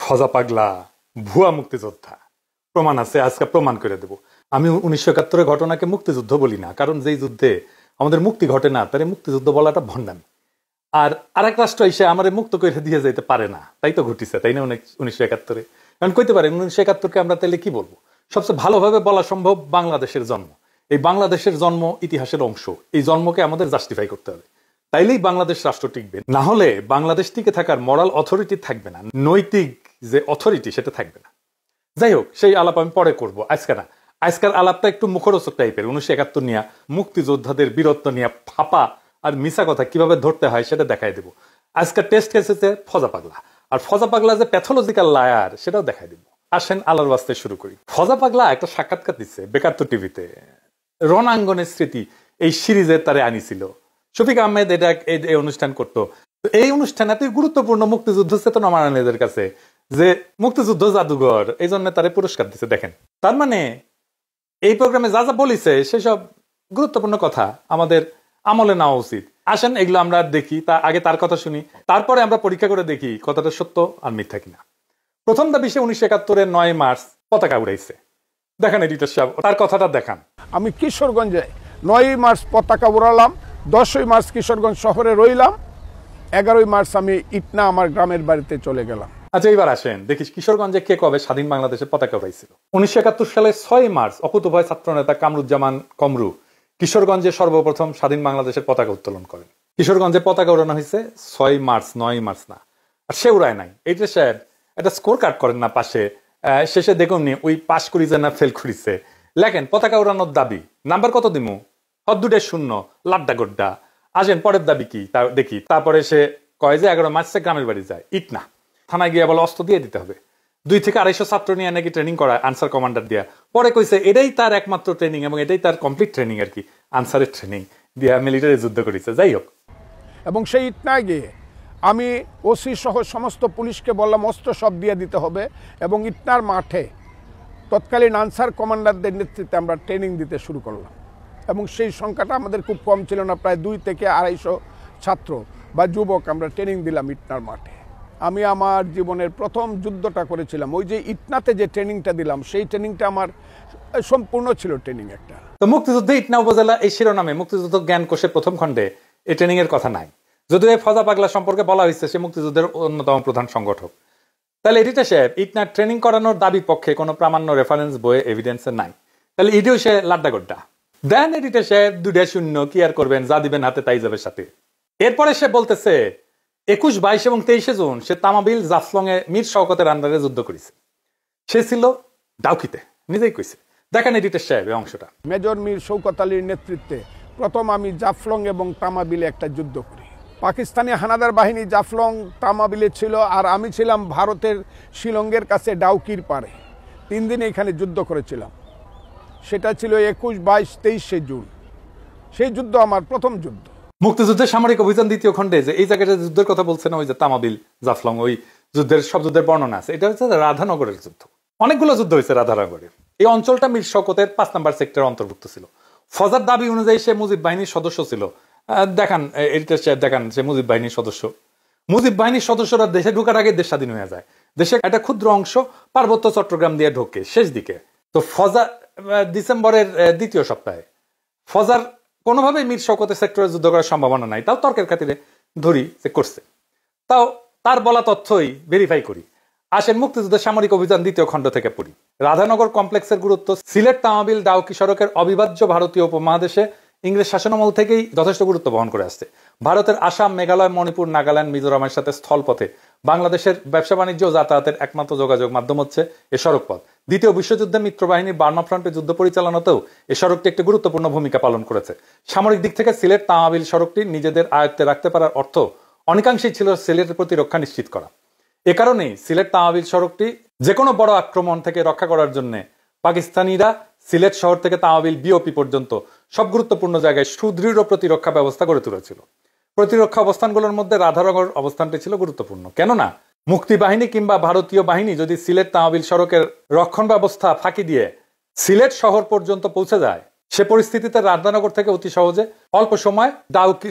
খজা পাগলা ভুয়া মুক্তিযোদ্ধা প্রমাণ আছে, আজকে প্রমাণ করে দেব। আমি 1971-এর ঘটনাকে মুক্তিযুদ্ধ বলি না, কারণ যেই যুদ্ধে আমাদের মুক্তি ঘটে না তারে মুক্তিযুদ্ধ বলাটা ভণ্ডামি। আর আরেক রাষ্ট্র এসে আমার মুক্ত করে দিয়ে যেতে পারে না, তাই তো ঘটিছে, তাই না? 1971-এ কারণ কইতে পারে 1971-কে আমরা তাহলে কি বলবো? সবচেয়ে ভালোভাবে বলা সম্ভব বাংলাদেশের জন্ম। এই বাংলাদেশের জন্ম ইতিহাসের অংশ, এই জন্মকে আমাদের জাস্টিফাই করতে হবে, তাইলেই বাংলাদেশ রাষ্ট্র টিকবে। না হলে বাংলাদেশ টিকে থাকার মরাল অথরিটি থাকবে না, নৈতিক যে অথরিটি সেটা থাকবে না। যাই হোক, সেই আলাপ আমি পরে করবো, আজকে না। আজকের আলাপটা একটু মুখরোচক টাইপের। 1971 নিয়ে, মুক্তিযোদ্ধাদের বীরত্ব নিয়ে ফাপা আর মিছা কথা কিভাবে ধরতে হয় সেটা দেখাই দেবো। আজকের টেস্ট কেস হচ্ছে ফজা পাগলা, আর ফজা পাগলা যে প্যাথোলজিক্যাল লায়ার সেটাও দেখাই দিব। আসেন আলার বাস্তে শুরু করি। ফজা পাগলা একটা সাক্ষাৎকার দিচ্ছে বেকারত্ব টিভিতে। রণাঙ্গনের স্মৃতি এই সিরিজের তারে আনিছিল শফিক আহমেদ, এটা এই অনুষ্ঠান করতো। এই অনুষ্ঠান এত গুরুত্বপূর্ণ মুক্তিযুদ্ধ চেতনা মারানের কাছে যে মুক্তিযুদ্ধ জাদুঘর এই জন্য তারে পুরস্কার দিচ্ছে। দেখেন, তার মানে এই প্রোগ্রামে যা যা বলিছে সেসব গুরুত্বপূর্ণ কথা আমাদের আমলে নেওয়া উচিত। আসেন এগুলো আমরা দেখি, তা আগে তার কথা শুনি, তারপরে আমরা পরীক্ষা করে দেখি কথাটা সত্য আর মিথ্যা কিনা। প্রথম দাবি, সে 1971-এর 9 মার্চ পতাকা উড়াইছে। দেখেন এডিটর সাহেব, তার কথাটা দেখান। আমি কিশোরগঞ্জে 9 মার্চ পতাকা উড়ালাম, 10 মার্চ কিশোরগঞ্জ শহরে রইলাম, 11 মার্চ আমি ইটনা আমার গ্রামের বাড়িতে চলে গেলাম। আচ্ছা, এইবার আসেন দেখি কিশোরগঞ্জে কে কবে স্বাধীন বাংলাদেশের পতাকা উড়াইছিল। 1971 সালে 6 মার্চ অকুতোভয় ছাত্র নেতা কামরুজ্জামান কমরু কিশোরগঞ্জে সর্বপ্রথম স্বাধীন বাংলাদেশের পতাকা উত্তোলন করেন। কিশোরগঞ্জে পতাকা উড়ানো হয়েছে 6 মার্চ, 9 মার্চ না। আর সে উড়ায় নাই। এইটা সাহেব একটা স্কোর কার্ড করেন না পাশে, শেষে দেখুন নি ওই পাস করিছে না ফেল করিছে। লেখেন পতাকা উড়ানোর দাবি, নাম্বার কত দিমু? হদ 2 শূন্য, লাড্ডা গোড্ডা। আসেন পরের দাবি কি তা দেখি। তারপরে সে কয় যে 11 মার্চে গ্রামের বাড়ি যায় ইটনা, থানায় গিয়ে বলে অস্ত্র দিয়ে দিতে হবে। 2 থেকে 250 ছাত্র নিয়ে নাকি ট্রেনিং করায় আনসার কমান্ডার দিয়া। পরে কইছে এটাই তার একমাত্র ট্রেনিং এবং এটাই তার কমপ্লিট ট্রেনিং আর কি, আনসারের ট্রেনিং দিয়া মিলিটারি যুদ্ধ করেছে। যাই হোক, এবং সেই ইটনায় গিয়ে আমি ওসি সহ সমস্ত পুলিশকে বললাম অস্ত্র সব দিয়ে দিতে হবে, এবং ইটনার মাঠে তৎকালীন আনসার কমান্ডারদের নেতৃত্বে আমরা ট্রেনিং দিতে শুরু করলাম। এবং সেই সংখ্যাটা আমাদের খুব কম ছিল না, প্রায় 2 থেকে 250 ছাত্র বা যুবক আমরা ট্রেনিং দিলাম ইটনার মাঠে। আমি আমার জীবনের প্রথম যুদ্ধটা করেছিলাম। ওই যে ইটনাতে যে ট্রেনিংটা দিলাম সেই ট্রেনিংটা আমার সম্পূর্ণ ছিল ট্রেনিং একটা। তো মুক্তিযুদ্ধে ইটনা উপজেলা এই শিরোনামে মুক্তিযুদ্ধ জ্ঞান কোষের প্রথম খণ্ডে এই ট্রেনিং এর কথা নাই। যদিও এই ফজা পাগলা সম্পর্কে বলা হয়েছে সে মুক্তিযুদ্ধের অন্যতম প্রধান সংগঠক। তাহলে এডিটর সাহেব ইটনা ট্রেনিং করানোর দাবির পক্ষে কোনো প্রামাণ্য রেফারেন্স বইয়ে এভিডেন্সে নাই, তাহলে ইডিও সে লাড্ডা গোড্ডা। দেন এডিটর সাহেব 2 শূন্য, কি আর করবেন, যা দিবেন হাতে তাই যাবে সাথে। এরপরে সে বলতেছে 21, 22 এবং 23 জুন সে তামাবিল জাফলং এ মীর শওকতের আন্ডারে যুদ্ধ করেছে। সে ছিল ডাউকিতে, নিজেই কইছে। দেখেন এডিটর সাহেব এই অংশটা। মেজর মীর শওকত আলীর নেতৃত্বে প্রথম আমি জাফলং এবং তামাবিলে একটা যুদ্ধ করি। পাকিস্তানি হানাদার বাহিনী জাফলং তামাবিলে ছিল, আর আমি ছিলাম ভারতের শিলংয়ের কাছে ডাউকির পারে। 3 দিন এখানে যুদ্ধ করেছিলাম। সেটা ছিল 21, 22, 23 জুন। সেই যুদ্ধ আমার প্রথম যুদ্ধ। মুক্তিযুদ্ধের সামরিক অভিযান 2য় খণ্ডে যে এই জায়গাটা যুদ্ধের কথা বলছে না, ওই যে তামাবিল জাফলং, ওই যুদ্ধের সব যুদ্ধের বর্ণনা আছে। এটা হচ্ছে রাধানগরের যুদ্ধ। অনেকগুলো যুদ্ধ হয়েছে রাধানগরে। এই অঞ্চলটা মীর শওকতের 5 নম্বর সেক্টরের অন্তর্ভুক্ত ছিল। ফজার দাবি অনুযায়ী সে মুজিব বাহিনীর সদস্য ছিল। দেখান এডিটর সাহেব, দেখান সে মুজিব বাহিনীর সদস্য। মুজিব বাহিনীর সদস্যরা দেশে ঢোকার আগে দেশ স্বাধীন হয়ে যায়। দেশের একটা ক্ষুদ্র অংশ পার্বত্য চট্টগ্রাম দিয়ে ঢোকে শেষ দিকে। তো ফজা ডিসেম্বরের 2য় সপ্তাহে ফজার কোনোভাবেই মীর শওকতের সেক্টরে যুদ্ধ করার সম্ভাবনা নাই, তাও তর্কের খাতিরে ধরি যে করছে। তাও তার বলা তথ্যই ভেরিফাই করি। আসেন মুক্তিযুদ্ধের সামরিক অভিযান 2য় খণ্ড থেকে পড়ি। রাধানগর কমপ্লেক্সের গুরুত্ব সিলেট তামাবিল ডাউকি সড়কের অবিভাজ্য ভারতীয় উপমহাদেশে ইংরেজ শাসনামল থেকেই যথেষ্ট গুরুত্ব বহন করে আসছে। ভারতের আসাম, মেঘালয়, মণিপুর, নাগাল্যান্ড, মিজোরামের সাথে স্থলপথে বাংলাদেশের ব্যবসা বাণিজ্য ও যাতায়াতের একমাত্র যোগাযোগ মাধ্যম হচ্ছে এ সড়কপথ। 2য় বিশ্বযুদ্ধে মিত্রবাহিনীর বার্মা ফ্রন্টে যুদ্ধ পরিচালনাতেও এ সড়কটি একটি গুরুত্বপূর্ণ ভূমিকা পালন করেছে। সামরিক দিক থেকে সিলেট তামাবিল সড়কটি নিজেদের আয়ত্তে রাখতে পারার অর্থ অনেকাংশেই ছিল সিলেটের প্রতিরক্ষা নিশ্চিত করা। এ কারণেই সিলেট তামাবিল সড়কটি যে কোনো বড় আক্রমণ থেকে রক্ষা করার জন্য পাকিস্তানিরা সিলেট শহর থেকে তামাবিল বিওপি পর্যন্ত সব গুরুত্বপূর্ণ জায়গায় সুদৃঢ় প্রতিরক্ষা ব্যবস্থা গড়ে তুলেছিল। প্রতিরক্ষা অবস্থানগুলোর মধ্যে রাধানগর অবস্থানটি ছিল গুরুত্বপূর্ণ। কেননা মুক্তিবাহিনী কিংবা ভারতীয় বাহিনী যদি সিলেট তামাবিল সড়কের রক্ষণ ব্যবস্থা ফাঁকি দিয়ে সিলেট শহর পর্যন্ত পৌঁছে যায়, সে পরিস্থিতিতে রাধানগর থেকে অতি সহজে অল্প সময়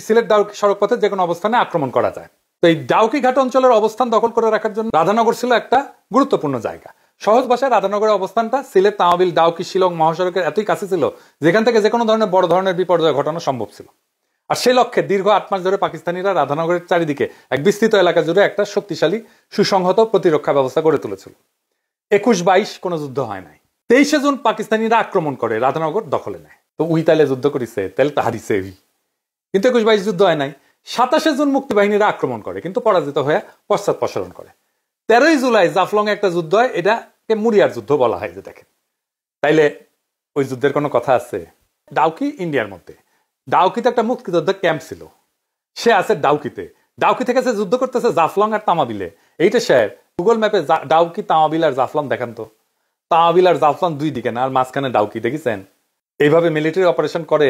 সিলেট ডাউকি সড়ক পথে যে কোনো অবস্থানে আক্রমণ করা যায়। তো এই ডাউকি ঘাট অঞ্চলের অবস্থান দখল করে রাখার জন্য রাধানগর ছিল একটা গুরুত্বপূর্ণ জায়গা। সহজ ভাষায় রাধানগরের অবস্থানটা সিলেট, তামাবিল, ডাউকি, শিলং মহাসড়কের এতই কাছে ছিল যেখান থেকে যে কোনো ধরনের বড় ধরনের বিপর্যয় ঘটানো সম্ভব ছিল। আর সেই লক্ষ্যে দীর্ঘ 8 মাস ধরে পাকিস্তানিরা রাধানগরের চারিদিকে এক বিস্তৃত এলাকা জুড়ে একটা শক্তিশালী সুসংহত প্রতিরক্ষা ব্যবস্থা গড়ে তুলেছিল। 21-22 কোনো যুদ্ধ হয় নাই। 23শে জুন পাকিস্তানিরা আক্রমণ করে রাধানগর দখলে নেয়। তো উই তাইলে যুদ্ধ করিছে, তেল তো হারিছে, কিন্তু 21-22 যুদ্ধ হয় নাই। 27শে জুন মুক্তিবাহিনীরা আক্রমণ করে কিন্তু পরাজিত হয়ে পশ্চাৎপসরণ করে। 13ই জুলাই জাফলং একটা যুদ্ধ হয়, এটাকে মুরিয়ার যুদ্ধ বলা হয়। যে দেখেন তাইলে ওই যুদ্ধের কোনো কথা আছে? ডাউকি ইন্ডিয়ার মধ্যে, ডাউকিতে একটা মুক্তিযোদ্ধা ক্যাম্প ছিল, সে আছে ডাউকিতে। ডাউকি থেকে সে যুদ্ধ করতেছে জাফলং আর তামাবিলে। এইটা স্যার গুগল ম্যাপে ডাউকি, তামাবিল আর জাফলং দেখান তো। তামাবিল আর জাফলং দুই দিকে না, আর মাঝখানে ডাউকি, দেখেছেন? এইভাবে মিলিটারি অপারেশন করে,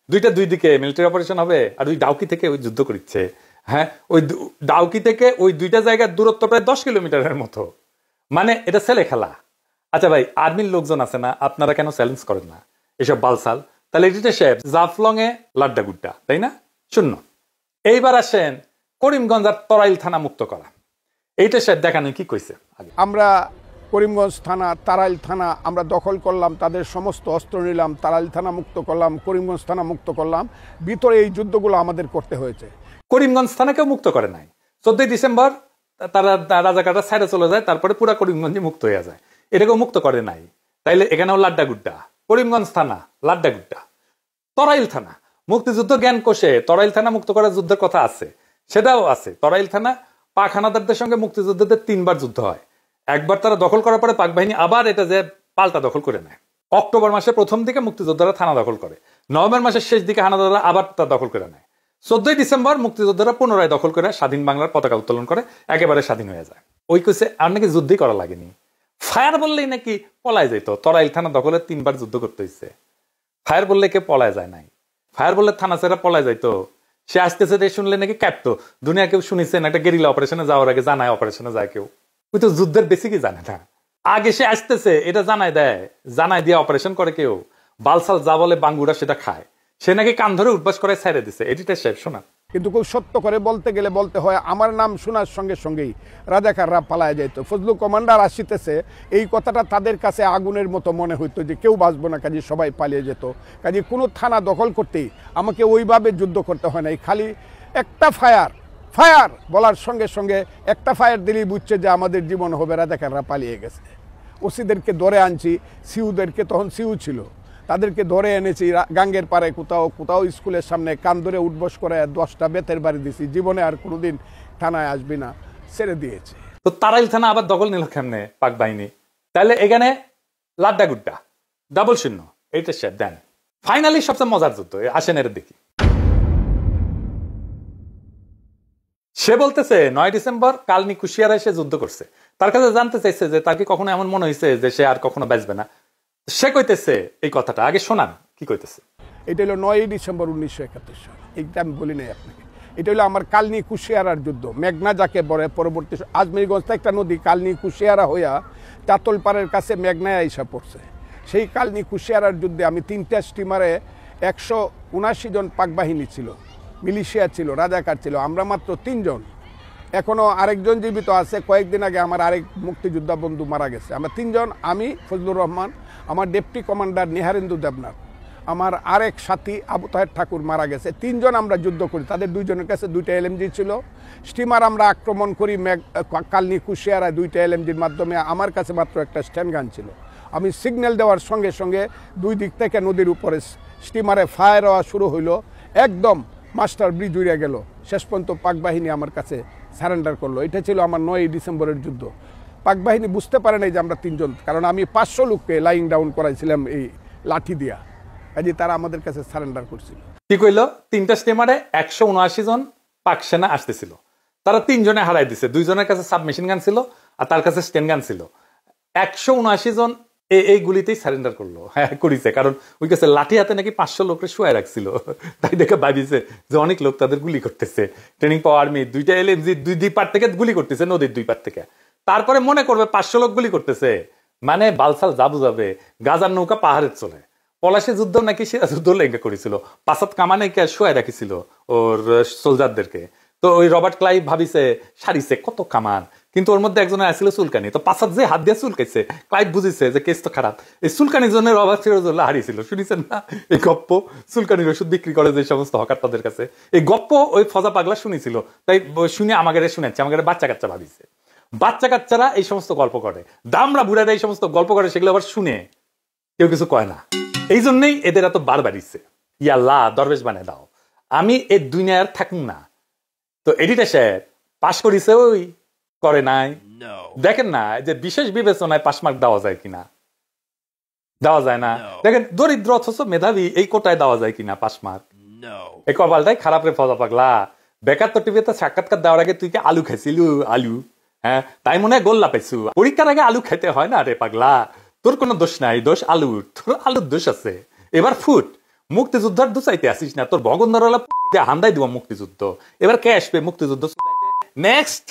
দুইটা দুই দিকে মিলিটারি অপারেশন হবে, আর ওই ডাউকি থেকে ওই যুদ্ধ করছে। হ্যাঁ, ওই ডাউকি থেকে ওই দুইটা জায়গার দূরত্ব প্রায় 10 কিলোমিটারের মতো। মানে এটা ছেলে খেলা। আচ্ছা ভাই, আর্মির লোকজন আছে না, আপনারা কেন চ্যালেঞ্জ করেন না এসব বালসাল? তাহলে এটা সাহেব জাফলং এ লাড্ডা গুড্ডা, তাই না? শূন্য। এইবার আসেন করিমগঞ্জ আর তরাইল থানা মুক্ত করা। এইটা সাহেব দেখানো কি কইছে? আমরা করিমগঞ্জ থানা, তারাইল থানা আমরা দখল করলাম, তাদের সমস্ত অস্ত্র নিলাম, তারাইল থানা মুক্ত করলাম, করিমগঞ্জ থানা মুক্ত করলাম। ভিতরে এই যুদ্ধগুলো আমাদের করতে হয়েছে। করিমগঞ্জ থানাকেও মুক্ত করে নাই। 14ই ডিসেম্বর তারা রাজাকাররা সাইডে চলে যায়, তারপরে পুরা করিমগঞ্জে মুক্ত হয়ে যায়। এটাকেও মুক্ত করে নাই। তাইলে এখানেও লাড্ডা গুড্ডা। করিমগঞ্জ থানা লাড্ডা গুড্ডা। তরাইল থানা মুক্তিযুদ্ধ জ্ঞান কোষে তরাইল থানা মুক্ত করার যুদ্ধের কথা আছে, সেটাও আছে। তরাইল থানা পাক হানাদারদের সঙ্গে মুক্তিযুদ্ধদের 3বার যুদ্ধ হয়। একবার তারা দখল করার পরে পাক বাহিনী আবার এটা যে পাল্টা দখল করে নেয়। অক্টোবর মাসের প্রথম দিকে মুক্তিযোদ্ধারা থানা দখল করে, নভেম্বর মাসের শেষ দিকে হানাদাররা আবার তা দখল করে নেয়। 14ই ডিসেম্বর মুক্তিযোদ্ধারা পুনরায় দখল করে স্বাধীন বাংলার পতাকা উত্তোলন করে একেবারে স্বাধীন হয়ে যায়। ওই কোসে আর নাকি যুদ্ধই করা লাগেনি, ফায়ার বললেই নাকি পলায় যেত। তরাইল থানা দখলে 3বার যুদ্ধ করতে হয়েছে। ফায়ার বললে কে পলায় যায় নাই? ফায়ার বললে থানা ছেড়ে পলায় যাইতো। সে আসতেছে শুনলে নাকি কাঁপতো। দুনিয়া কেউ শুনেছেন একটা গেরিলা অপারেশনে যাওয়ার আগে জানায় অপারেশনে যায় কেউ? ওই তো যুদ্ধের বেশি কি জানে না, আগে সে আসতেছে এটা জানাই দেয়, জানাই দিয়ে অপারেশন করে কেউ। বালসাল যা বলে বাঙ্গুরা সেটা খায়। সে নাকি কান ধরে উঠবাস করে ছেড়ে দিছে। এডিটা সাহেব শোনা। কিন্তু খুব সত্য করে বলতে গেলে বলতে হয়, আমার নাম শোনার সঙ্গে সঙ্গেই রাজাকাররা পালায় যেত। ফজলু কমান্ডার আসিতেছে, এই কথাটা তাদের কাছে আগুনের মতো মনে হইতো যে কেউ বাঁচবো না, কাজে সবাই পালিয়ে যেত। কাজে কোনো থানা দখল করতেই আমাকে ওইভাবে যুদ্ধ করতে হয় নাই। খালি একটা ফায়ার ফায়ার বলার সঙ্গে সঙ্গে একটা ফায়ার দিলেই বুঝছে যে আমাদের জীবন হবে, রাজাকাররা পালিয়ে গেছে। ওসিদেরকে ধরে আনছি, সিউদেরকে, তখন সিউ ছিল, তাদেরকে ধরে এনেছি গাঙ্গের পাড়ে কোথাও কোথাও স্কুলের সামনে কান ধরে উঠবস করে 10টা বেতের বাড়ি দিছি। জীবনে আর কোনোদিন থানায় আসবি না, ছেড়ে দিয়েছে। তো তারাইল থানা আবার দখল নিল কেমনে পাক বাহিনী? তাহলে এখানে লাড্ডা গুড্ডা, ডাবল শূন্য। এইটা শেষ দেন। ফাইনালি সবচেয়ে মজার যুদ্ধ আসেন, এর দেখি। সে বলতেছে 9 ডিসেম্বর কালনি কুশিয়ারা এসে যুদ্ধ করছে। তার কাছে জানতে চাইছে যে তার কি কখনো এমন মনে হয়েছে যে সে আর কখনো বাঁচবে না? সে কইতেছে এই কথাটা, আগে শোনান কি কইতেছে। এটা হলো 9ই ডিসেম্বর 1971 সাল। এইটা আমি বলি নাই আপনাকে। এটা হলো আমার কালনি কুশিয়ারার যুদ্ধ। মেঘনা যাকে বলে, পরবর্তী আজমিরগঞ্জ একটা নদী কালনি কুশিয়ারা হইয়া চাতলপাড়ের কাছে মেঘনায় আইসা পড়ছে। সেই কালনি কুশিয়ারার যুদ্ধে আমি 3টা স্টিমারে 179 জন পাক বাহিনী ছিল, মিলিশিয়া ছিল, রাজাকার ছিল, আমরা মাত্র 3 জন। এখনো আরেকজন জীবিত আছে। কয়েকদিন আগে আমার আরেক মুক্তিযোদ্ধা বন্ধু মারা গেছে। আমরা 3 জন, আমি ফজলুর রহমান, আমার ডেপুটি কমান্ডার নিহারেন্দু দেবনাথ, আমার আরেক সাথী আবু তাহের ঠাকুর মারা গেছে। 3 জন আমরা যুদ্ধ করি। তাদের 2 জনের কাছে 2টা এলএমজি ছিল। স্টিমার আমরা আক্রমণ করি কালনি কুশিয়ারায় 2টা এলএমজির মাধ্যমে। আমার কাছে মাত্র একটা স্ট্যান্ড গান ছিল। আমি সিগন্যাল দেওয়ার সঙ্গে সঙ্গে 2 দিক থেকে নদীর উপরে স্টিমারে ফায়ার হওয়া শুরু হইল। একদম মাস্টার ব্রিজ উড়ে গেল। শেষ পর্যন্ত পাক বাহিনী আমার কাছে সারেন্ডার করলো। এটা ছিল আমার 9ই ডিসেম্বরের যুদ্ধ। পাক বাহিনী বুঝতে পারে নাই যে আমরা 3 জন, কারণ আমি 500 লোককে লাইং ডাউন করাইছিলাম এই লাঠি দিয়া। কাজে তারা আমাদের কাছে সারেন্ডার করছিল। কি কইল? 3টা স্টিমারে 179 জন পাক সেনা আসতেছিল। তারা 3 জনে হারাই দিছে। 2 জনের কাছে সাবমেশিন গান ছিল আর তার কাছে স্টেন গান ছিল। 179 জন এই গুলিতেই সারেন্ডার করলো। হ্যাঁ, করিছে। কারণ ওই কাছে লাঠি হাতে নাকি 500 লোকরে শুয়ে রাখছিল। তাই দেখে ভাবিছে যে অনেক লোক তাদের গুলি করতেছে। ট্রেনিং পাওয়া আর্মি 2টা এলএমজি 2 পার থেকে গুলি করতেছে, নদীর 2 পার থেকে। তারপরে মনে করবে 500 লোক গুলি করতেছে, মানে বালসাল যাবু যাবে। গাজার নৌকা পাহাড়ের চলে। পলাশি যুদ্ধ নাকি সেরা যুদ্ধ লেগে করেছিল। 5 কামানে শুয়ে রাখিছিল ওর সোলজারদেরকে। তো তো ওই রবার্ট ক্লাইভ ভাবিছে সারিছে কত কামান, কিন্তু ওর মধ্যে একজনের আসছিল চুলকানি, তো পাশাত যে হাত দিয়ে চুলকাইছে, ক্লাইভ বুঝিছে যে কেস তো খারাপ। এই চুলকানির জন্য রবার্ট ফিরোজুল্লাহ হারিয়েছিল, শুনেছেন না এই গপ্প? চুলকানির ওষুধ বিক্রি করে যে সমস্ত হকার তাদের কাছে, এই গপ্প ওই ফজা পাগলা শুনেছিল, তাই শুনে আমাকে শুনেছে, আমাকে বাচ্চা কাচ্চা ভাবিছে। বাচ্চা কাচ্চারা এই সমস্ত গল্প করে, দামরা বুড়ারা এই সমস্ত গল্প করে, সেগুলো আবার শুনে কেউ কিছু কয় না। এই জন্যই এদের এত বার বাড়িছে, ইয়াল্লাহ দরবেশ বানায় দাও, আমি এই দুনিয়ার থাকুন না। তো এডিটার সাহেব পাশ করিছে, ওই করে নাই, দেখেন না যে বিশেষ বিবেচনায় পাশ মার্ক দেওয়া যায় কিনা, দেওয়া যায় না। দেখেন দরিদ্র অথচ মেধাবী, এই কোটায় দেওয়া যায় কিনা পাশ মার্ক। এই কপালটাই খারাপ রে ফজা পাগলা। বেকার তো টিভিতে সাক্ষাৎকার দেওয়ার আগে তুই কি আলু খাইছিল? আলু, হ্যাঁ তাই মনে হয় গোল্লা পাইছু। পরীক্ষার আগে আলু খাইতে হয় না রে পাগলা, তোর কোনো দোষ নাই, দোষ আলুর, তোর আলুর দোষ আছে। এবার ফুট, মুক্তিযুদ্ধের দুচাইতে আসিস না, তোর ভগন্দর হান্দাই দিব মুক্তিযুদ্ধ। এবার কে আসবে মুক্তিযুদ্ধ? নেক্সট।